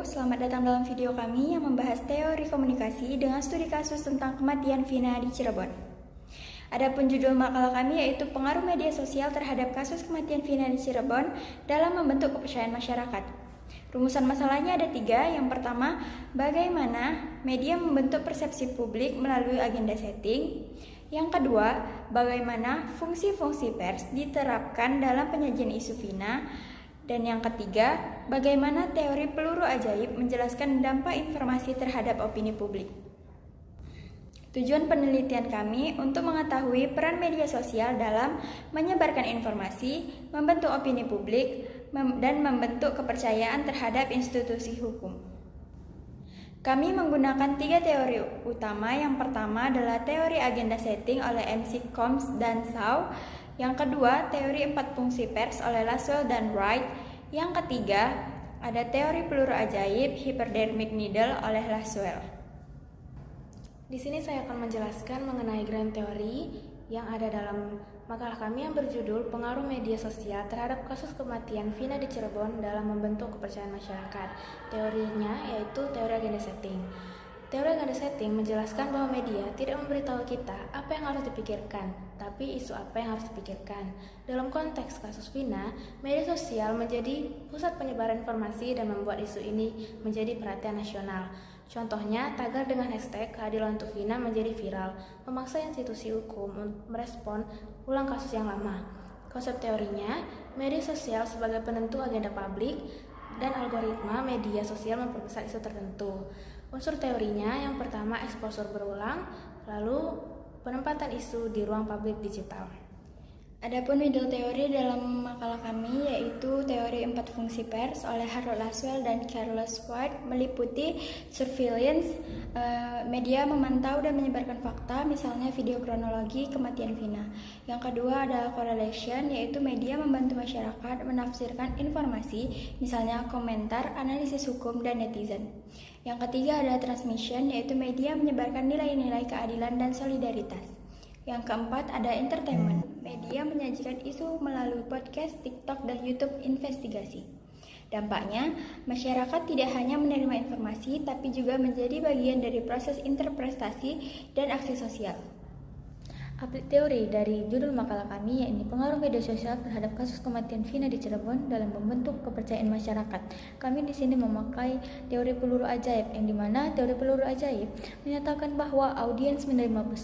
selamat datang dalam video kami yang membahas teori komunikasi dengan studi kasus tentang kematian Vina di Cirebon. Adapun judul makalah kami yaitu pengaruh media sosial terhadap kasus kematian Vina di Cirebon dalam membentuk kepercayaan masyarakat. Rumusan masalahnya ada 3. Yang pertama, bagaimana media membentuk persepsi publik melalui agenda setting. Yang kedua, bagaimana fungsi-fungsi pers diterapkan dalam penyajian isu Vina. Dan yang ketiga, bagaimana teori peluru ajaib menjelaskan dampak informasi terhadap opini publik. Tujuan penelitian kami untuk mengetahui peran media sosial dalam menyebarkan informasi, membentuk opini publik, dan membentuk kepercayaan terhadap institusi hukum. Kami menggunakan 3 teori utama. Yang pertama adalah teori agenda setting oleh MC Combs dan Shaw. Yang kedua, teori 4 fungsi pers oleh Laswell dan Wright. Yang ketiga, ada teori peluru ajaib hypodermic needle oleh Laswell. Di sini saya akan menjelaskan mengenai grand teori yang ada dalam makalah kami yang berjudul Pengaruh Media Sosial Terhadap Kasus Kematian Vina di Cirebon dalam Membentuk Kepercayaan Masyarakat. Teorinya yaitu teori agenda setting. Teori agenda setting menjelaskan bahwa media tidak memberitahu kita apa yang harus dipikirkan, tapi isu apa yang harus dipikirkan. Dalam konteks kasus Vina, media sosial menjadi pusat penyebaran informasi dan membuat isu ini menjadi perhatian nasional. Contohnya, tagar dengan hashtag keadilan untuk Vina menjadi viral, memaksa institusi hukum merespon ulang kasus yang lama. Konsep teorinya, media sosial sebagai penentu agenda publik dan algoritma media sosial memperbesar isu tertentu. Unsur teorinya yang pertama exposure berulang, lalu penempatan isu di ruang publik digital. Adapun middle teori dalam makalah kami yaitu teori 4 fungsi pers oleh Harold Laswell dan Carlos White, meliputi surveillance, media memantau dan menyebarkan fakta, misalnya video kronologi kematian Vina. Yang kedua adalah correlation, yaitu media membantu masyarakat menafsirkan informasi, misalnya komentar, analisis hukum, dan netizen. Yang ketiga adalah transmission, yaitu media menyebarkan nilai-nilai keadilan dan solidaritas. Yang keempat ada entertainment. Media menyajikan isu melalui podcast, TikTok, dan YouTube investigasi. Dampaknya, masyarakat tidak hanya menerima informasi, tapi juga menjadi bagian dari proses interpretasi dan aksi sosial. Update teori dari judul makalah kami yakni pengaruh media sosial terhadap kasus kematian Vina di Cirebon dalam membentuk kepercayaan masyarakat. Kami di sini memakai teori peluru ajaib, yang dimana teori peluru ajaib menyatakan bahwa audiens menerima